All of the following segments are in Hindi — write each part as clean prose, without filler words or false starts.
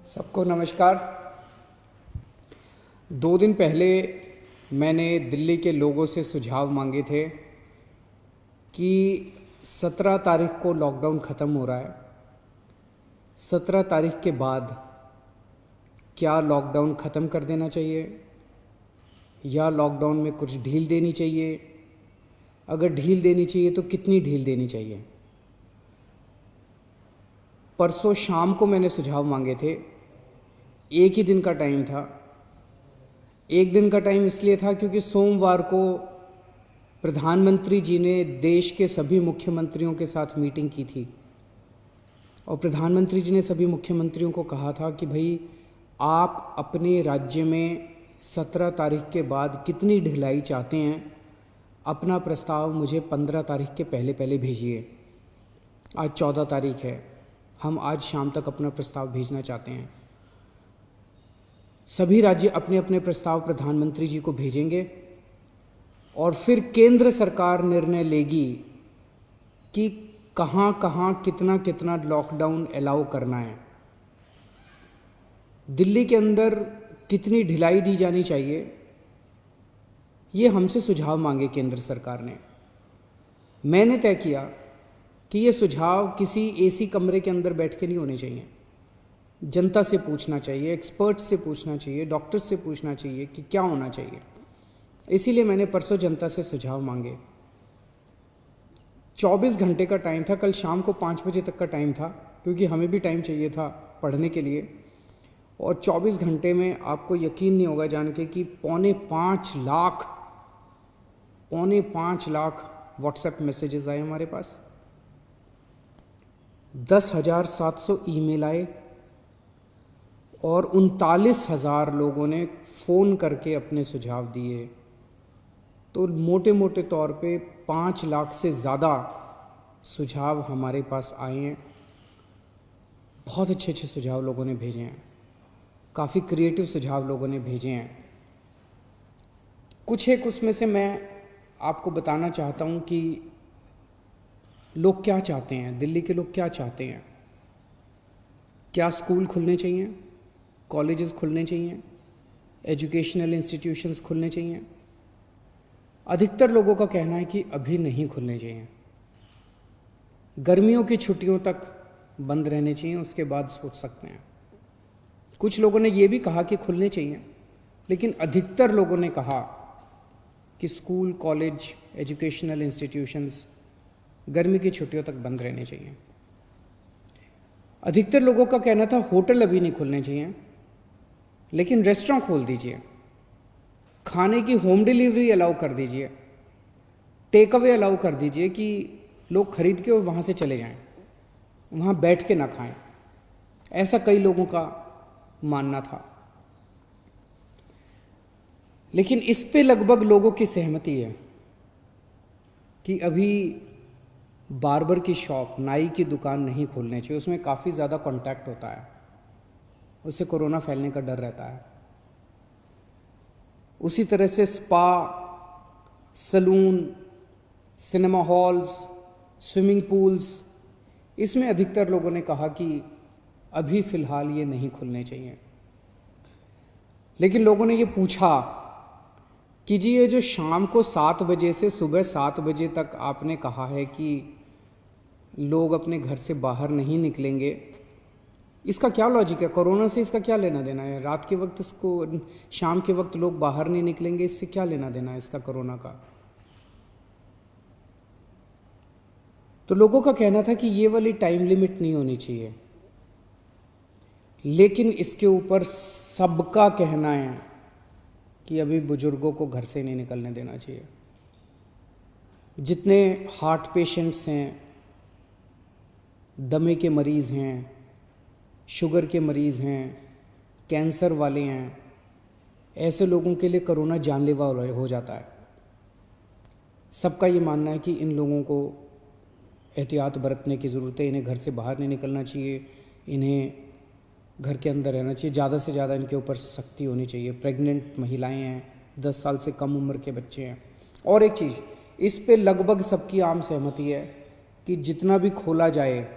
सबको नमस्कार। 2 दिन पहले मैंने दिल्ली के लोगों से सुझाव मांगे थे कि 17 तारीख को लॉकडाउन ख़त्म हो रहा है। 17 तारीख के बाद क्या लॉकडाउन ख़त्म कर देना चाहिए या लॉकडाउन में कुछ ढील देनी चाहिए? अगर ढील देनी चाहिए तो कितनी ढील देनी चाहिए? परसों शाम को मैंने सुझाव मांगे थे। एक ही दिन का टाइम था। एक दिन का टाइम इसलिए था क्योंकि सोमवार को प्रधानमंत्री जी ने देश के सभी मुख्यमंत्रियों के साथ मीटिंग की थी और प्रधानमंत्री जी ने सभी मुख्यमंत्रियों को कहा था कि भाई आप अपने राज्य में 17 तारीख के बाद कितनी ढिलाई चाहते हैं, अपना प्रस्ताव मुझे 15 तारीख के पहले पहले भेजिए। आज 14 तारीख है, हम आज शाम तक अपना प्रस्ताव भेजना चाहते हैं। सभी राज्य अपने अपने प्रस्ताव प्रधानमंत्री जी को भेजेंगे और फिर केंद्र सरकार निर्णय लेगी कि कहाँ कहाँ कितना कितना लॉकडाउन अलाउ करना है। दिल्ली के अंदर कितनी ढिलाई दी जानी चाहिए, ये हमसे सुझाव मांगे केंद्र सरकार ने। मैंने तय किया कि ये सुझाव किसी एसी कमरे के अंदर बैठ के नहीं होने चाहिए। जनता से पूछना चाहिए, एक्सपर्ट से पूछना चाहिए, डॉक्टर से पूछना चाहिए कि क्या होना चाहिए। इसीलिए मैंने परसों जनता से सुझाव मांगे। 24 घंटे का टाइम था, कल शाम को 5 बजे तक का टाइम था क्योंकि हमें भी टाइम चाहिए था पढ़ने के लिए। और 24 घंटे में आपको यकीन नहीं होगा जान के कि 5.25 लाख व्हाट्सएप मैसेजेस आए हमारे पास, 10,700 ईमेल आए और 39,000 लोगों ने फ़ोन करके अपने सुझाव दिए। तो मोटे मोटे तौर पे 5 लाख से ज़्यादा सुझाव हमारे पास आए हैं। बहुत अच्छे अच्छे सुझाव लोगों ने भेजे हैं, काफ़ी क्रिएटिव सुझाव लोगों ने भेजे हैं। कुछ एक उसमें से मैं आपको बताना चाहता हूँ कि लोग क्या चाहते हैं, दिल्ली के लोग क्या चाहते हैं। क्या स्कूल खुलने चाहिए, कॉलेजेस खुलने चाहिए, एजुकेशनल इंस्टीट्यूशंस खुलने चाहिए? अधिकतर लोगों का कहना है कि अभी नहीं खुलने चाहिए, गर्मियों की छुट्टियों तक बंद रहने चाहिए, उसके बाद सोच सकते हैं। कुछ लोगों ने ये भी कहा कि खुलने चाहिए, लेकिन अधिकतर लोगों ने कहा कि स्कूल, कॉलेज, एजुकेशनल इंस्टीट्यूशंस गर्मी की छुट्टियों तक बंद रहने चाहिए। अधिकतर लोगों का कहना था होटल अभी नहीं खुलने चाहिए, लेकिन रेस्टोरेंट खोल दीजिए, खाने की होम डिलीवरी अलाउ कर दीजिए, टेक अवे अलाउ कर दीजिए कि लोग खरीद के और वहाँ से चले जाएं, वहाँ बैठ के ना खाएं। ऐसा कई लोगों का मानना था। लेकिन इस पे लगभग लोगों की सहमति है कि अभी बार्बर की शॉप, नाई की दुकान नहीं खोलनी चाहिए। उसमें काफ़ी ज़्यादा कांटेक्ट होता है, उससे कोरोना फैलने का डर रहता है। उसी तरह से spa, salon, cinema halls, swimming pools, इसमें अधिकतर लोगों ने कहा कि अभी फ़िलहाल ये नहीं खुलने चाहिए। लेकिन लोगों ने ये पूछा कि जी ये जो शाम को 7 बजे से सुबह 7 बजे तक आपने कहा है कि लोग अपने घर से बाहर नहीं निकलेंगे, इसका क्या लॉजिक है? कोरोना से इसका क्या लेना देना है? रात के वक्त इसको, शाम के वक्त लोग बाहर नहीं निकलेंगे, इससे क्या लेना देना है इसका कोरोना का? तो लोगों का कहना था कि ये वाली टाइम लिमिट नहीं होनी चाहिए। लेकिन इसके ऊपर सबका कहना है कि अभी बुजुर्गों को घर से नहीं निकलने देना चाहिए। जितने हार्ट पेशेंट्स हैं, दमे के मरीज़ हैं, शुगर के मरीज़ हैं, कैंसर वाले हैं, ऐसे लोगों के लिए कोरोना जानलेवा हो जाता है। सबका ये मानना है कि इन लोगों को एहतियात बरतने की ज़रूरत है, इन्हें घर से बाहर नहीं निकलना चाहिए, इन्हें घर के अंदर रहना चाहिए, ज़्यादा से ज़्यादा इनके ऊपर सख्ती होनी चाहिए। प्रेग्नेंट महिलाएं हैं, 10 साल से कम उम्र के बच्चे हैं। और एक चीज़, इस पे लगभग सबकी आम सहमति है कि जितना भी खोला जाए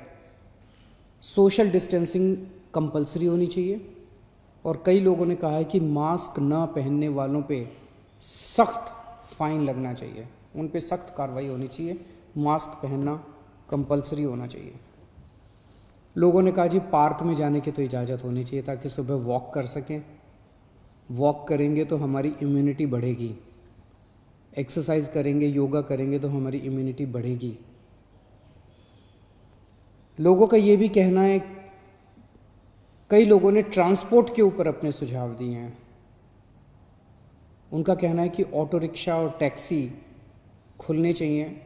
सोशल डिस्टेंसिंग कंपलसरी होनी चाहिए, और कई लोगों ने कहा है कि मास्क न पहनने वालों पे सख्त फाइन लगना चाहिए, उन पे सख्त कार्रवाई होनी चाहिए, मास्क पहनना कंपलसरी होना चाहिए। लोगों ने कहा जी पार्क में जाने की तो इजाज़त होनी चाहिए ताकि सुबह वॉक कर सकें, वॉक करेंगे तो हमारी इम्यूनिटी बढ़ेगी, एक्सरसाइज करेंगे, योगा करेंगे तो हमारी इम्यूनिटी बढ़ेगी। लोगों का ये भी कहना है, कई लोगों ने ट्रांसपोर्ट के ऊपर अपने सुझाव दिए हैं। उनका कहना है कि ऑटो रिक्शा और टैक्सी खुलने चाहिए।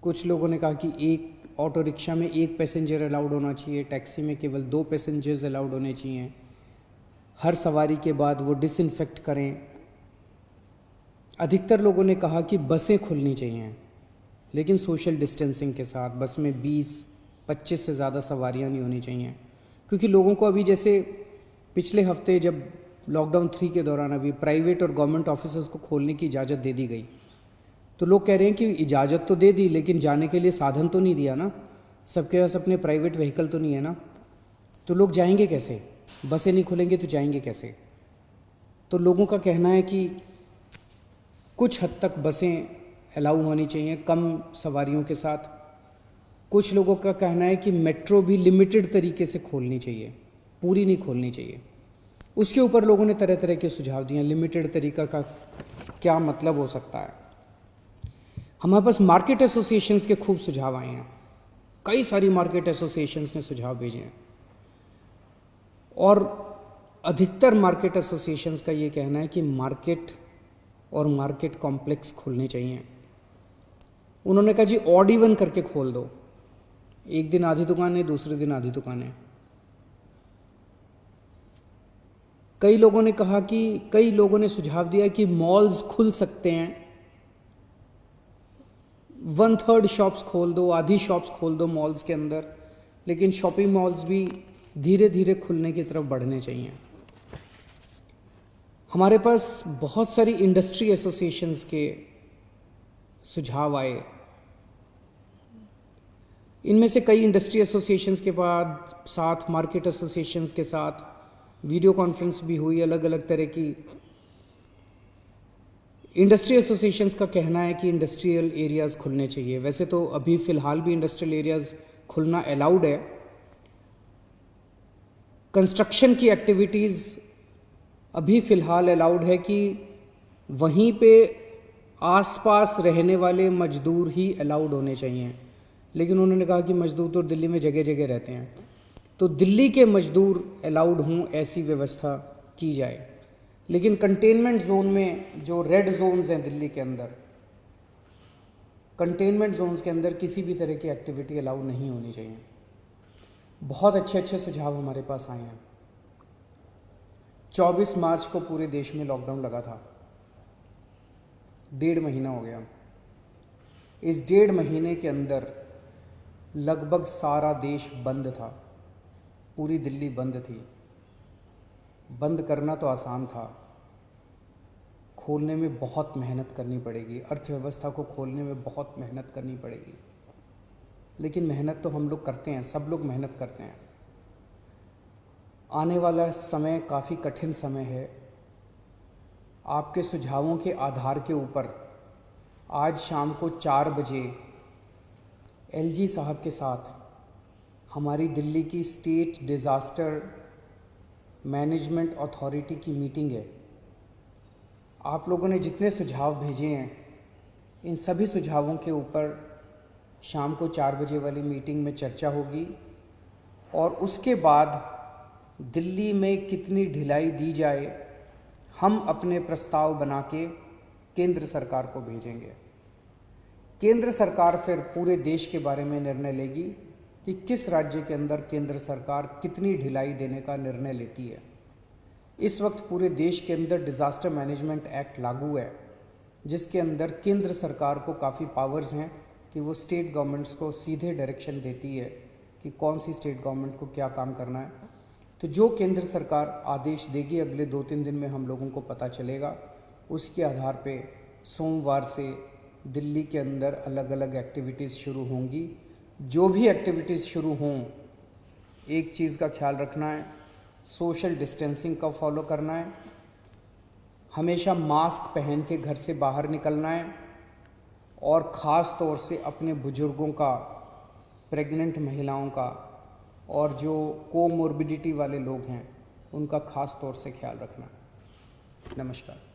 कुछ लोगों ने कहा कि एक ऑटो रिक्शा में 1 पैसेंजर अलाउड होना चाहिए, टैक्सी में केवल 2 पैसेंजर्स अलाउड होने चाहिए, हर सवारी के बाद वो डिसइंफेक्ट करें। अधिकतर लोगों ने कहा कि बसें खुलनी चाहिए, लेकिन सोशल डिस्टेंसिंग के साथ। बस में 20-25 से ज़्यादा सवारियां नहीं होनी चाहिए, क्योंकि लोगों को अभी जैसे पिछले हफ्ते जब लॉकडाउन 3 के दौरान अभी प्राइवेट और गवर्नमेंट ऑफिसेज को खोलने की इजाज़त दे दी गई, तो लोग कह रहे हैं कि इजाज़त तो दे दी लेकिन जाने के लिए साधन तो नहीं दिया ना, सबके पास अपने प्राइवेट व्हीकल तो नहीं है ना, तो लोग जाएंगे कैसे? बसें नहीं खुलेंगे तो जाएंगे कैसे? तो लोगों का कहना है कि कुछ हद तक बसें अलाउ होनी चाहिए कम सवारियों के साथ। कुछ लोगों का कहना है कि मेट्रो भी लिमिटेड तरीके से खोलनी चाहिए, पूरी नहीं खोलनी चाहिए। उसके ऊपर लोगों ने तरह तरह के सुझाव दिए। लिमिटेड तरीका का क्या मतलब हो सकता है? हमारे पास मार्केट एसोसिएशंस के खूब सुझाव आए हैं, कई सारी मार्केट एसोसिएशंस ने सुझाव भेजे हैं, और अधिकतर मार्केट एसोसिएशंस का ये कहना है कि मार्केट और मार्केट कॉम्प्लेक्स खुलने चाहिए। उन्होंने कहा जी ऑड इवन करके खोल दो, एक दिन आधी दुकानें, दूसरे दिन आधी दुकानें। कई लोगों ने कहा कि कई लोगों ने सुझाव दिया कि मॉल्स खुल सकते हैं, 1/3 शॉप्स खोल दो, आधी शॉप्स खोल दो मॉल्स के अंदर, लेकिन शॉपिंग मॉल्स भी धीरे धीरे खुलने की तरफ बढ़ने चाहिए। हमारे पास बहुत सारी इंडस्ट्री एसोसिएशंस के सुझाव आए। इनमें से कई इंडस्ट्री एसोसिएशंस के बाद साथ मार्केट एसोसिएशंस के साथ वीडियो कॉन्फ्रेंस भी हुई। अलग अलग तरह की इंडस्ट्री एसोसिएशंस का कहना है कि इंडस्ट्रियल एरियाज़ खुलने चाहिए। वैसे तो अभी फ़िलहाल भी इंडस्ट्रियल एरियाज़ खुलना अलाउड है। कंस्ट्रक्शन की एक्टिविटीज़ अभी फ़िलहाल अलाउड है कि वहीं पे आसपास रहने वाले मजदूर ही अलाउड होने चाहिए, लेकिन उन्होंने कहा कि मजदूर तो दिल्ली में जगह जगह रहते हैं, तो दिल्ली के मजदूर अलाउड हों ऐसी व्यवस्था की जाए। लेकिन कंटेनमेंट जोन में जो रेड जोन्स हैं दिल्ली के अंदर, कंटेनमेंट जोन्स के अंदर किसी भी तरह की एक्टिविटी अलाउ नहीं होनी चाहिए। बहुत अच्छे अच्छे सुझाव हमारे पास आए हैं। 24 मार्च को पूरे देश में लॉकडाउन लगा था, 1.5 महीना हो गया। इस 1.5 महीने के अंदर लगभग सारा देश बंद था, पूरी दिल्ली बंद थी। बंद करना तो आसान था, खोलने में बहुत मेहनत करनी पड़ेगी, अर्थव्यवस्था को खोलने में बहुत मेहनत करनी पड़ेगी। लेकिन मेहनत तो हम लोग करते हैं, सब लोग मेहनत करते हैं। आने वाला समय काफ़ी कठिन समय है। आपके सुझावों के आधार के ऊपर आज शाम को 4 बजे एलजी साहब के साथ हमारी दिल्ली की स्टेट डिज़ास्टर मैनेजमेंट अथॉरिटी की मीटिंग है। आप लोगों ने जितने सुझाव भेजे हैं, इन सभी सुझावों के ऊपर शाम को 4 बजे वाली मीटिंग में चर्चा होगी, और उसके बाद दिल्ली में कितनी ढिलाई दी जाए, हम अपने प्रस्ताव बना के केंद्र सरकार को भेजेंगे। केंद्र सरकार फिर पूरे देश के बारे में निर्णय लेगी कि किस राज्य के अंदर केंद्र सरकार कितनी ढिलाई देने का निर्णय लेती है। इस वक्त पूरे देश के अंदर डिज़ास्टर मैनेजमेंट एक्ट लागू है, जिसके अंदर केंद्र सरकार को काफ़ी पावर्स हैं कि वो स्टेट गवर्नमेंट्स को सीधे डायरेक्शन देती है कि कौन सी स्टेट गवर्नमेंट को क्या काम करना है। तो जो केंद्र सरकार आदेश देगी अगले 2-3 दिन में हम लोगों को पता चलेगा। उसके आधार पे सोमवार से दिल्ली के अंदर अलग अलग एक्टिविटीज़ शुरू होंगी। जो भी एक्टिविटीज़ शुरू हों एक चीज़ का ख्याल रखना है, सोशल डिस्टेंसिंग का फॉलो करना है, हमेशा मास्क पहन के घर से बाहर निकलना है और ख़ास तौर से अपने बुज़ुर्गों का, प्रेग्नेंट महिलाओं का और जो कोमोर्बिडिटी वाले लोग हैं उनका ख़ास तौर से ख्याल रखना है। नमस्कार।